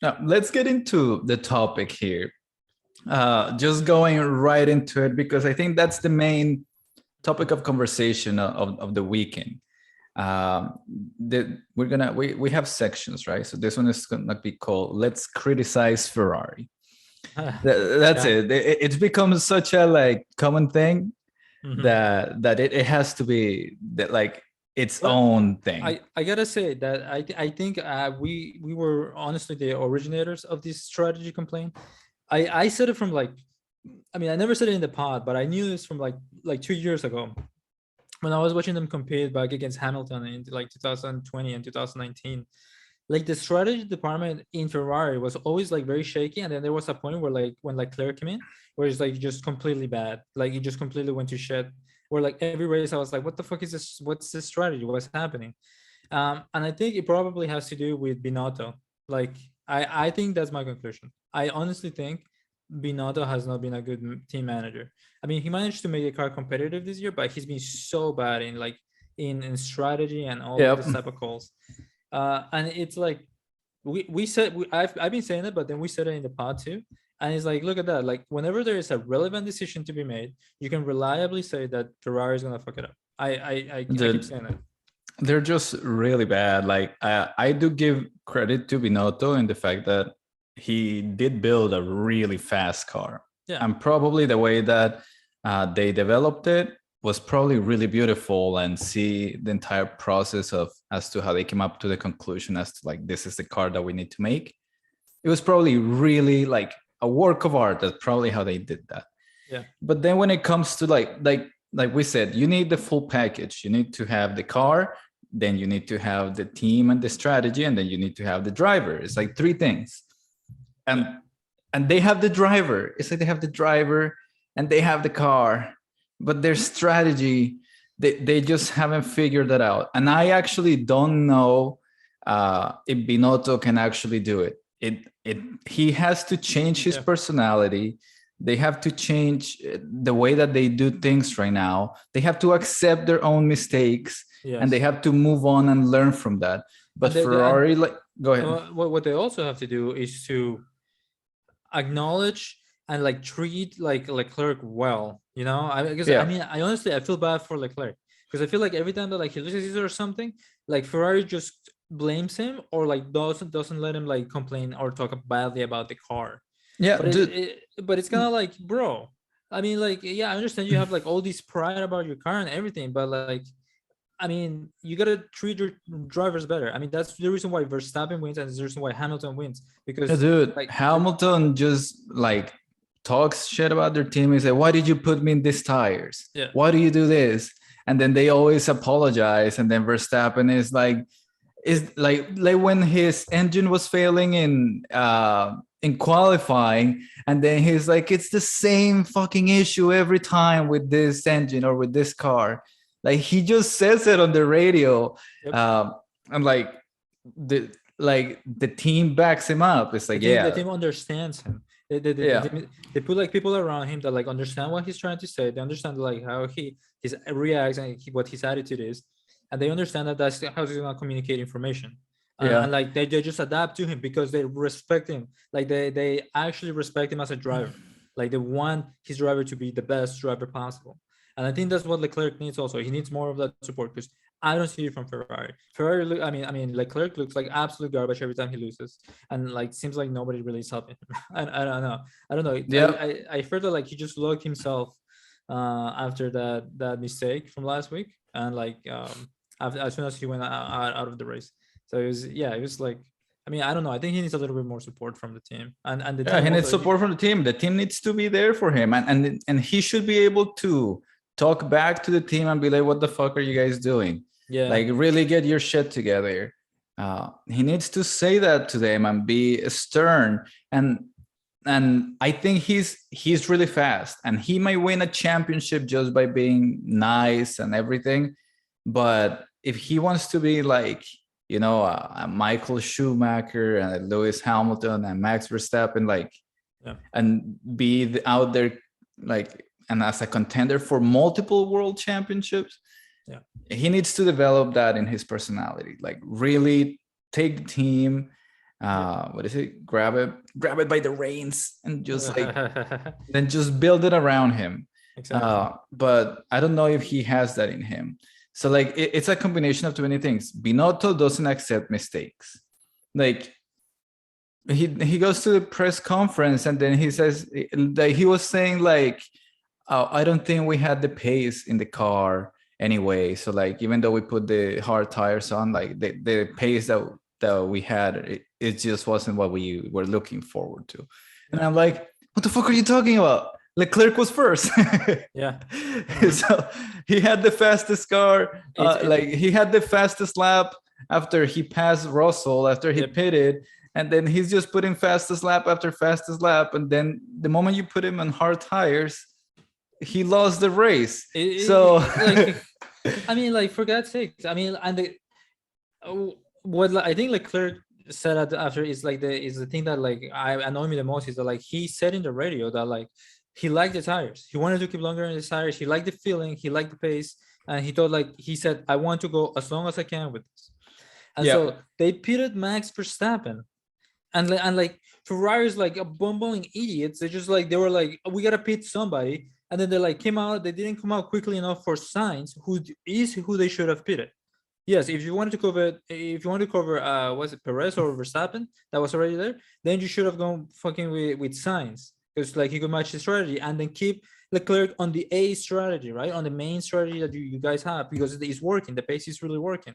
Now, let's get into the topic here. Just going right into it because I think that's the main topic of conversation of the weekend. We have sections, right? So this one is gonna be called "Let's Criticize Ferrari." That's Yeah. it. It's become such a like common thing Hmm. that it has to be that like its Well, own thing. I gotta say that I think we were honestly the originators of this strategy complaint. I said it from like, I mean, I never said it in the pod, but I knew this from like 2 years ago when I was watching them compete back against Hamilton in like 2020 and 2019. Like the strategy department in Ferrari was always like very shaky, and then there was a point where like when Leclerc came in, where it's like just completely bad, like it just completely went to shit. Where like every race I was like, what the fuck is this? What's this strategy? What's happening? And I think it probably has to do with Binotto. Like I think that's my conclusion. I honestly think Binotto has not been a good team manager. I mean, he managed to make a car competitive this year, but he's been so bad in like in strategy and all Yep. this type of calls. And it's like we said I've been saying it, but then we said it in the pod too. And it's like, look at that. Like whenever there is a relevant decision to be made, you can reliably say that Ferrari is gonna fuck it up. I keep Dude, saying it. they're just really bad. Like I do give credit to Binotto in the fact that he did build a really fast car, Yeah. and probably the way that they developed it was probably really beautiful. And see the entire process of as to how they came up to the conclusion as to like this is the car that we need to make. It was probably really like a work of art. That's probably how they did that. Yeah. But then when it comes to like we said, you need the full package. You need to have the car, then you need to have the team and the strategy, and then you need to have the driver. It's like three things. Yeah. And and they have the driver. It's like they have the driver and they have the car, but their strategy, they just haven't figured that out. And I actually don't know if Binotto can actually do it. It he has to change his Yeah. personality. They have to change the way that they do things right now. They have to accept their own mistakes and they Yes. have to move on and learn from that. But And they and Ferrari, like, go ahead. what they also have to do is to acknowledge and like treat like Leclerc well, you know. I guess I Yeah, mean I honestly I feel bad for Leclerc because I feel like every time that like he loses or something, like Ferrari just blames him or like doesn't let him like complain or talk badly about the car. yeah, But dude. but it's kind of like, bro. I mean, like, yeah, I understand you have like all this pride about your car and everything, but like, I mean, you gotta treat your drivers better. I mean, that's the reason why Verstappen wins and the reason why Hamilton wins Yeah, because dude, like Hamilton just like talks shit about their team. He's like, "Why did you put me in these tires? yeah. Why do you do this?" And then they always apologize. And then Verstappen is like when his engine was failing in qualifying, and then he's like, "It's the same fucking issue every time with this engine or with this car." Like he just says it on the radio, Yep. um, and the team backs him up. It's like, The yeah, team understands him. yeah, They put like people around him that like understand what he's trying to say. They understand like how he reacts and what his attitude is, and they understand that that's how he's gonna communicate information. And yeah, like they just adapt to him because they respect him. Like they actually respect him as a driver. Like they want his driver to be the best driver possible. And I think that's what Leclerc needs also. He needs more of that support because I don't see it from Ferrari. Ferrari, I mean, Leclerc looks like absolute garbage every time he loses, and like seems like nobody really is helping him. I don't know. I don't know. yeah. I heard that like he just locked himself after that mistake from last week, and like after, as soon as he went out of the race. So it was, yeah, it was like, I mean, I don't know. I think he needs a little bit more support from the team, and the Yeah, team he needs also. support from the team. The team needs to be there for him, and he should be able to talk back to the team and be like, "What the fuck are you guys doing? Yeah. Like, really get your shit together." He needs to say that to them and be stern. And I think he's really fast, and he might win a championship just by being nice and everything. But if he wants to be like, a Michael Schumacher and a Lewis Hamilton and Max Verstappen, like, Yeah. and be out there, like, and as a contender for multiple world championships, Yeah. he needs to develop that in his personality. Like, really take the team what is it? Grab it by the reins and just like Yeah. then just build it around him. Exactly. But I don't know if he has that in him. So like it's a combination of too many things. Binotto doesn't accept mistakes. Like he goes to the press conference and then he says that he was saying like, oh, I don't think we had the pace in the car anyway. So like even though we put the hard tires on, like the pace that we had, it just wasn't what we were looking forward to. And Yeah. I'm like, what the fuck are you talking about? Leclerc was first. Yeah. Uh-huh. So he had the fastest car, It like he had the fastest lap after he passed Russell, after he yep. pitted, and then he's just putting fastest lap after fastest lap. And then the moment you put him on hard tires, he lost the race. So Like I mean, like for God's sakes, I mean, and the what I think Leclerc said after is like the thing that like I annoy me the most is that like he said in the radio that like he liked the tires, he wanted to keep longer in the tires, he liked the feeling, he liked the pace, and he thought like he said I want to go as long as I can with this, and yeah, so they pitted Max Verstappen, and like Ferrari's like a bumbling idiots. They just like they were like we gotta pit somebody, and then they like came out. They didn't come out quickly enough for Sainz, who they should have pitted. Yes, if you wanted to cover, if you want to cover, was it Perez or Verstappen that was already there, then you should have gone fucking with Sainz because like he could match the strategy and then keep Leclerc on the A strategy, right, on the main strategy that you guys have because it's working. The pace is really working.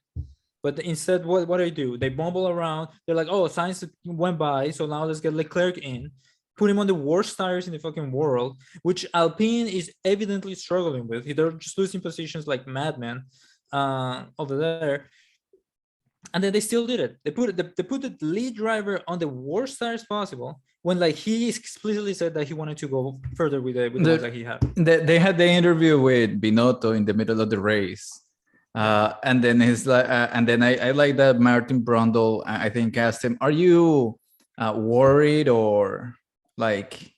But instead, what do they do? They bumble around. They're like, oh, Sainz went by, so now let's get Leclerc in, put him on the worst tires in the fucking world, which Alpine is evidently struggling with. They're just losing positions like madmen over there. And then they still did it. They put the lead driver on the worst tires possible when like he explicitly said that he wanted to go further with the ones that he had. they had the interview with Binotto in the middle of the race. Yeah. And then he's like, and then I like that Martin Brundle, I think, asked him, "Are you worried or like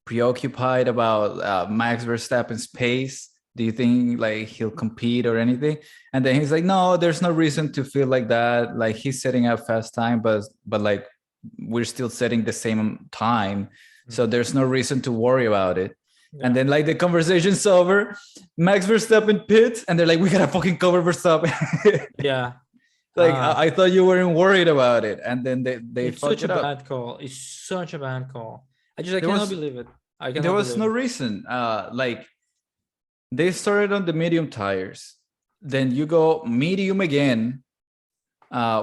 preoccupied about Max Verstappen's pace? Do you think like he'll compete or anything?" And then he's like, "No, there's no reason to feel like that. Like he's setting up fast time, but like we're still setting the same time, so there's no reason to worry about it." Yeah. And then like the conversation's over, Max Verstappen pits, and they're like, "We gotta fucking cover Verstappen." Yeah. Like I thought you weren't worried about it, and then they It's fucked such a it up. bad call. It's such a bad call. I There cannot was believe it. I there cannot was believe no it. reason. Like they started on the medium tires, then you go medium again,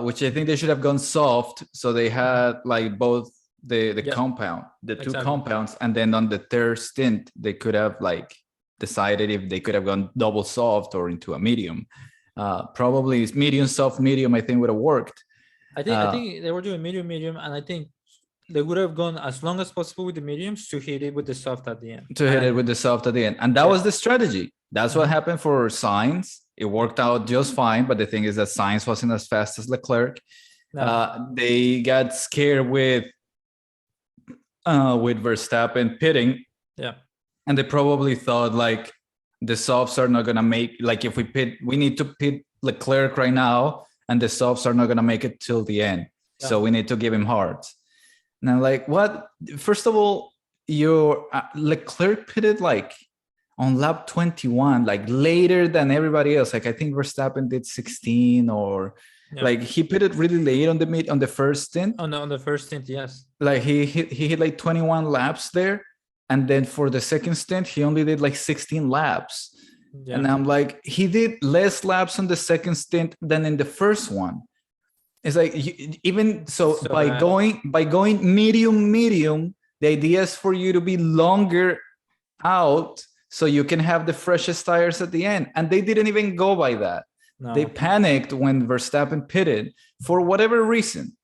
which I think they should have gone soft. So they had like both the Yeah, compound, the two exactly. compounds, and then on the third stint they could have like decided if they could have gone double soft or into a medium. Probably medium soft medium I think would have worked. I think they were doing medium, and I think they would have gone as long as possible with the mediums to hit it with the soft at the end. To hit it with the soft at the end, and that Yeah. was the strategy. That's what Mhm. happened for Sainz. It worked out just fine, but the thing is that Sainz wasn't as fast as Leclerc. No. They got scared with Verstappen pitting, Yeah. and they probably thought like the softs are not gonna make, like if we pit, we need to pit Leclerc right now, and the softs are not gonna make it till the end. Yeah. So we need to give him hards. And I'm like, what? First of all, your Leclerc pitted like on lap 21, like later than everybody else. Like I think Verstappen did 16, or Yeah. like he pitted really late on the first stint. On the first stint, yes. Like he hit like 21 laps there, and then for the second stint he only did like 16 laps. Yeah. And I'm like, he did less laps on the second stint than in the first one. It's like even so, So by bad. going medium, the idea is for you to be longer out so you can have the freshest tires at the end. And they didn't even go by that. No. They panicked when Verstappen pitted for whatever reason.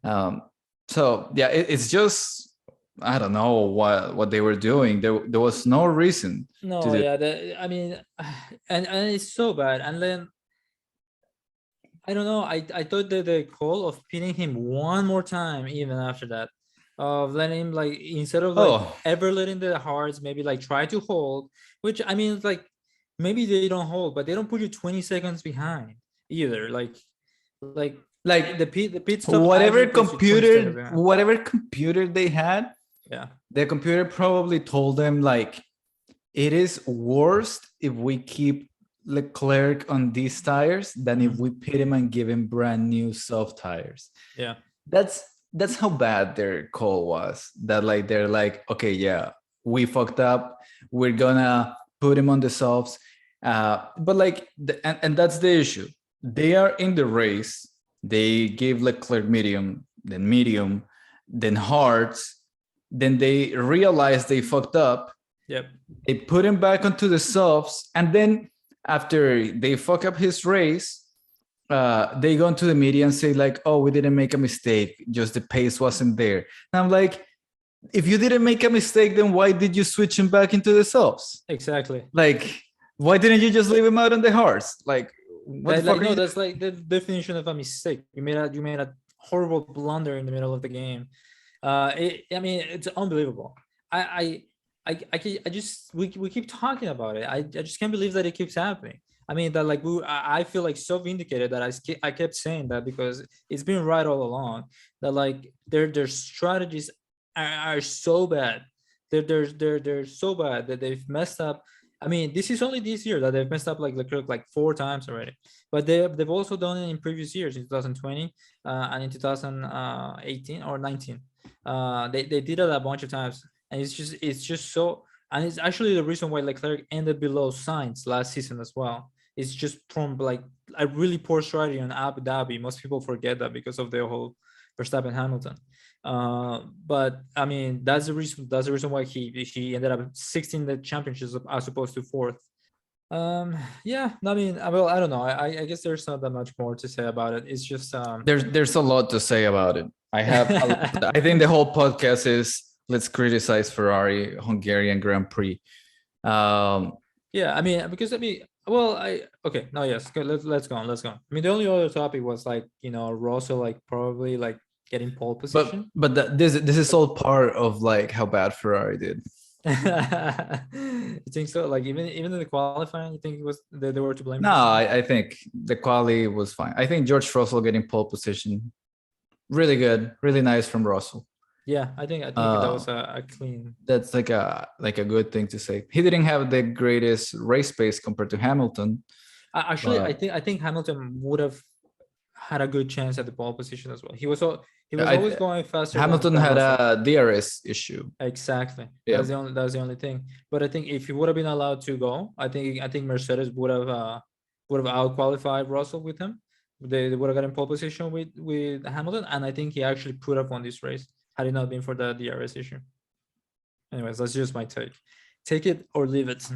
So yeah, it's just, I don't know what they were doing. There was no reason. No, yeah. I mean, and it's so bad. And then I don't know. I thought that the call of pitting him one more time, even after that, of letting him like instead of like ever letting the hards maybe like try to hold, which I mean, it's like maybe they don't hold, but they don't put you 20 seconds behind either. Like Like the pit stop actually gives you 20 seconds behind. whatever computer they had, Yeah. the computer probably told them like it is worse if we keep Leclerc on these tires than if we pit him and give him brand new soft tires. Yeah. That's how bad their call was. That like they're like, okay, yeah, we fucked up. We're gonna put him on the softs. But like, and that's the issue. They are in the race. They gave Leclerc medium, then hards. Then they realized they fucked up. Yep. They put him back onto the softs, and then after they fuck up his race, they go into the media and say like, "Oh, we didn't make a mistake. Just the pace wasn't there." And I'm like, if you didn't make a mistake, then why did you switch him back into the softs? Exactly. Like, why didn't you just leave him out on the hards? Like, what the fuck? No, that's like the definition of a mistake. You made a horrible blunder in the middle of the game. I mean, it's unbelievable. I just we keep talking about it. I just can't believe that it keeps happening. I mean that like I feel like so vindicated that I kept saying that because it's been right all along that like their strategies are so bad. They're so bad that they've messed up. I mean, this is only this year that they've messed up like Leclerc like 4 times already, but they've also done it in previous years in 2020 and in 2018 or 19. They did it a bunch of times, and it's just so, and it's actually the reason why Leclerc ended below Sainz last season as well. It's just from like a really poor strategy on Abu Dhabi. Most people forget that because of the whole Verstappen Hamilton. But I mean that's the reason why he ended up 16 the championships as opposed to 4th. Yeah, I mean, well, I don't know. I guess there's not that much more to say about it. It's just there's a lot to say about it. I think the whole podcast is let's criticize Ferrari Hungarian Grand Prix. Yeah, I mean, because well, okay, no, yes, let's go on. I mean, the only other topic was like Russell like probably like getting pole position. But this is all part of like how bad Ferrari did. You think so? Like even in the qualifying, you think it was they were to blame? No, I think the quali was fine. I think George Russell getting pole position, really good, really nice from Russell. Yeah, I think that was a clean. That's like a good thing to say. He didn't have the greatest race pace compared to Hamilton. Actually, I think Hamilton would have had a good chance at the pole position as well. He was always going faster. Hamilton had a DRS issue. Exactly. Yeah. That's the only thing. But I think if he would have been allowed to go, I think Mercedes would have out qualified Russell with him. They would have gotten pole position with Hamilton, and I think he actually put up on this race had it not been for the DRS issue. Anyways, that's just my take. Take it or leave it.